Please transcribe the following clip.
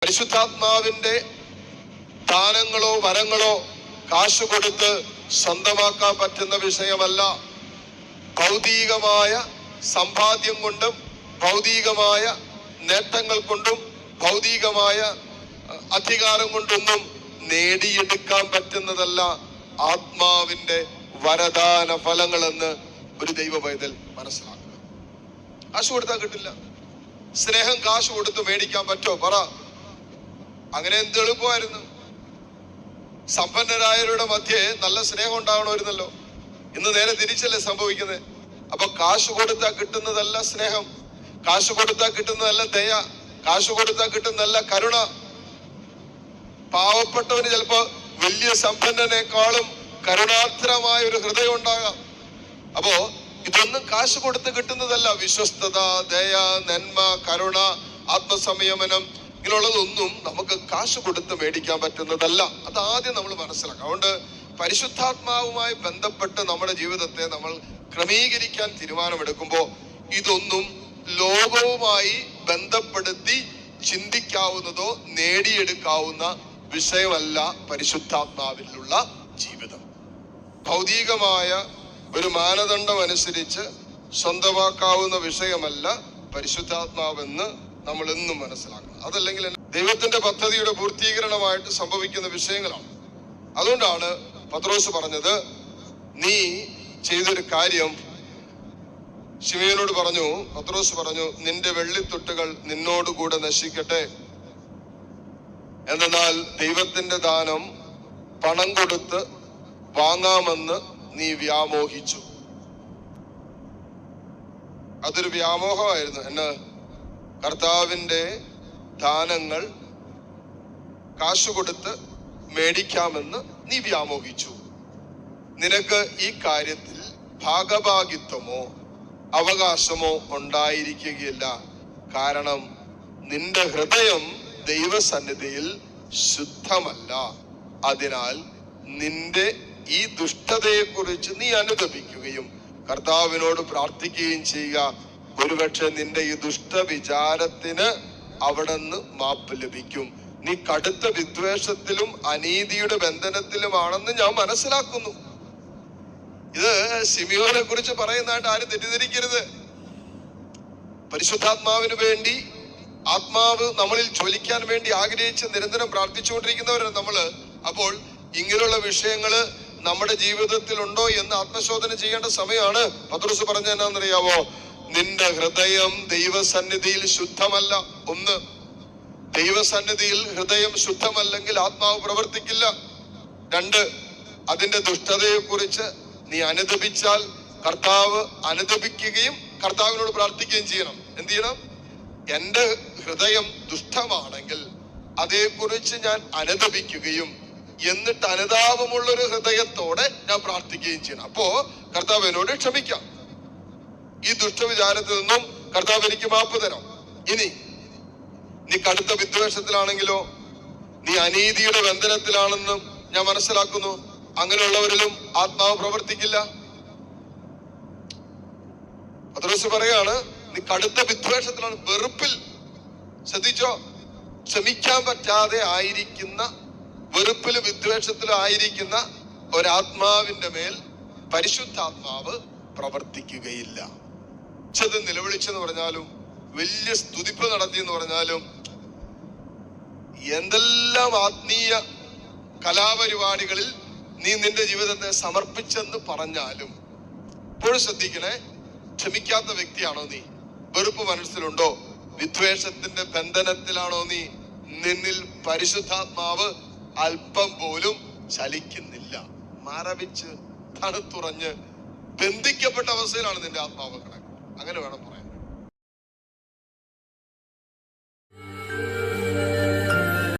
പരിശുദ്ധാത്മാവിന്റെ ദാനങ്ങളോ വരങ്ങളോ കാശ് കൊടുത്ത് സ്വന്തമാക്കാൻ പറ്റുന്ന വിഷയമല്ല. ഭൗതികമായ സമ്പാദ്യം കൊണ്ടും ഭൗതികമായ നേട്ടങ്ങൾ കൊണ്ടും ഭൗതികമായ അധികാരം കൊണ്ടൊന്നും നേടിയെടുക്കാൻ പറ്റുന്നതല്ല ആത്മാവിന്റെ വരദാന ഫലങ്ങളെന്ന് ഒരു ദൈവ പൈതൽ മനസ്സിലാക്കുക. കാശ് കൊടുത്താൽ കിട്ടില്ല. സ്നേഹം കാശ് കൊടുത്ത് മേടിക്കാൻ പറ്റോ? പറ. അങ്ങനെ എന്ത് എളുപ്പമായിരുന്നു. സമ്പന്നരായവരുടെ മധ്യേ നല്ല സ്നേഹം ഉണ്ടാവണമായിരുന്നല്ലോ. ഇന്ന് നേരെ തിരിച്ചല്ലേ സംഭവിക്കുന്നത്. അപ്പൊ കാശ് കൊടുത്താൽ കിട്ടുന്നതല്ല സ്നേഹം, കാശ് കൊടുത്താൽ കിട്ടുന്നതല്ല ദയ, കാശ് കൊടുത്താൽ കിട്ടുന്നതല്ല കരുണ. പാവപ്പെട്ടവന് ചിലപ്പോ വലിയ സമ്പന്നനേക്കാളും കരുണാർദ്രമായ ഒരു ഹൃദയം ഉണ്ടാകാം. അപ്പോ ഇതൊന്നും കാശ് കൊടുത്ത് കിട്ടുന്നതല്ല. വിശ്വസ്തത, ദയ, നന്മ, കരുണ, ആത്മസംയമനം, ഇങ്ങനെയുള്ളതൊന്നും നമുക്ക് കാശ് കൊടുത്ത് മേടിക്കാൻ പറ്റുന്നതല്ല. അത് ആദ്യം നമ്മൾ മനസ്സിലാക്കാം. അതുകൊണ്ട് പരിശുദ്ധാത്മാവുമായി ബന്ധപ്പെട്ട് നമ്മുടെ ജീവിതത്തെ നമ്മൾ ക്രമീകരിക്കാൻ തീരുമാനമെടുക്കുമ്പോൾ ഇതൊന്നും ലോകവുമായി ബന്ധപ്പെടുത്തി ചിന്തിക്കാവുന്നതോ നേടിയെടുക്കാവുന്ന വിഷയമല്ല പരിശുദ്ധാത്മാവിലുള്ള ജീവിതം. ഭൗതികമായ ഒരു മാനദണ്ഡം അനുസരിച്ച് സ്വന്തമാക്കാവുന്ന വിഷയമല്ല പരിശുദ്ധാത്മാവെന്ന് നമ്മൾ എന്നും മനസ്സിലാക്കണം. അതല്ലെങ്കിൽ ദൈവത്തിന്റെ പദ്ധതിയുടെ പൂർത്തീകരണമായിട്ട് സംഭവിക്കുന്ന വിഷയങ്ങളാണ്. അതുകൊണ്ടാണ് പത്രോസ് പറഞ്ഞത്, നീ ചെയ്തൊരു കാര്യം. ശിമയോനോട് പറഞ്ഞു, പത്രോസ് പറഞ്ഞു, നിന്റെ വെള്ളിത്തൊട്ടുകൾ നിന്നോടുകൂടെ നശിക്കട്ടെ. എന്നാൽ ദൈവത്തിന്റെ ദാനം പണം കൊടുത്ത് വാങ്ങാമെന്ന് നീ വ്യാമോഹിച്ചു. അതൊരു വ്യാമോഹമായിരുന്നു. എന്ന് കർത്താവിന്റെ ദാനങ്ങൾ കാശ് കൊടുത്ത് മേടിക്കാമെന്ന് നീ വ്യാമോഹിച്ചു. നിനക്ക് ഈ കാര്യത്തിൽ ഭാഗഭാഗിത്വമോ അവകാശമോ ഉണ്ടായിരിക്കുകയില്ല. കാരണം നിന്റെ ഹൃദയം ദൈവസന്നിധിയിൽ ശുദ്ധമല്ല. അതിനാൽ നിന്റെ ഈ ദുഷ്ടതയെക്കുറിച്ച് നീ അനുതപിക്കുകയും കർത്താവിനോട് പ്രാർത്ഥിക്കുകയും ചെയ്യുക. ഒരുപക്ഷെ നിന്റെ ഈ ദുഷ്ടവിചാരത്തിന് അവിടുന്ന് മാപ്പ് ലഭിക്കും. നീ കടുത്ത വിദ്വേഷത്തിലും അനീതിയുടെ ബന്ധനത്തിലുമാണെന്ന് ഞാൻ മനസ്സിലാക്കുന്നു. ഇത് ശിമിയോനെ കുറിച്ച് പറയുന്നതായിട്ട് ആരും തെറ്റിദ്ധരിക്കരുത്. പരിശുദ്ധാത്മാവിന് വേണ്ടി ആത്മാവ് നമ്മളിൽ ജ്വലിക്കാൻ വേണ്ടി ആഗ്രഹിച്ച് നിരന്തരം പ്രാർത്ഥിച്ചുകൊണ്ടിരിക്കുന്നവരാണ് നമ്മള്. അപ്പോൾ ഇങ്ങനെയുള്ള വിഷയങ്ങള് നമ്മുടെ ജീവിതത്തിൽ ഉണ്ടോ എന്ന് ആത്മശോധന ചെയ്യേണ്ട സമയമാണ്. പത്രോസ് പറഞ്ഞ എന്നാന്നറിയാവോ? നിന്റെ ഹൃദയം ദൈവസന്നിധിയിൽ ശുദ്ധമല്ല. ഒന്ന്, ദൈവസന്നിധിയിൽ ഹൃദയം ശുദ്ധമല്ലെങ്കിൽ ആത്മാവ് പ്രവർത്തിക്കില്ല. രണ്ട്, അതിന്റെ ദുഷ്ടതയെ കുറിച്ച് നീ അനുതപിച്ചാൽ കർത്താവ് അനുതപിക്കുകയും കർത്താവിനോട് പ്രാർത്ഥിക്കുകയും ചെയ്യണം. എന്ത് ചെയ്യണം? എന്റെ ഹൃദയം ദുഷ്ടമാണെങ്കിൽ അതേക്കുറിച്ച് ഞാൻ അനുതപിക്കുകയും എന്നിട്ട് അനുതാപമുള്ളൊരു ഹൃദയത്തോടെ ഞാൻ പ്രാർത്ഥിക്കുകയും ചെയ്യണം. അപ്പോ കർത്താവ് എന്നോട് ക്ഷമിക്കാം. ഈ ദുഷ്ടവിചാരത്തിൽ നിന്നും കർത്താവ് എനിക്ക് മാപ്പ് തരാം. ഇനി നീ കടുത്ത വിദ്വേഷത്തിലാണെങ്കിലോ, നീ അനീതിയുടെ ബന്ധനത്തിലാണെന്നും ഞാൻ മനസ്സിലാക്കുന്നു. അങ്ങനെയുള്ളവരിലും ആത്മാവ് പ്രവർത്തിക്കില്ല. പത്രോസ് പറയാണ്, നീ കടുത്ത വിദ്വേഷത്തിലാണ്, വെറുപ്പിൽ. ശ്രദ്ധിച്ചോ, ക്ഷമിക്കാൻ പറ്റാതെ ആയിരിക്കുന്ന, വെറുപ്പിലും വിദ്വേഷത്തിലും ആയിരിക്കുന്ന ഒരാത്മാവിന്റെ മേൽ പരിശുദ്ധാത്മാവ് പ്രവർത്തിക്കുകയില്ല. ചെത് നിലവിളിച്ചെന്ന് പറഞ്ഞാലും, വലിയ സ്തുതിപ്പ് നടത്തി എന്ന് പറഞ്ഞാലും, എന്തെല്ലാം ആത്മീയ കലാപരിപാടികളിൽ നീ നിന്റെ ജീവിതത്തെ സമർപ്പിച്ചെന്ന് പറഞ്ഞാലും ഇപ്പോഴും ശ്രദ്ധിക്കണേ, ക്ഷമിക്കാത്ത വ്യക്തിയാണോ നീ? വെറുപ്പ് മനസ്സിലുണ്ടോ? വിദ്വേഷത്തിന്റെ ബന്ധനത്തിലാണോ നീ? നിന്നിൽ പരിശുദ്ധാത്മാവ് അല്പം പോലും ചലിക്കുന്നില്ല. മരവിച്ച് തണുത്തുറഞ്ഞ് ബന്ധിക്കപ്പെട്ട അവസ്ഥയിലാണ് നിന്റെ ആത്മാവ് കിടക്കുന്നത്. അങ്ങനെ വേണം പറയാൻ.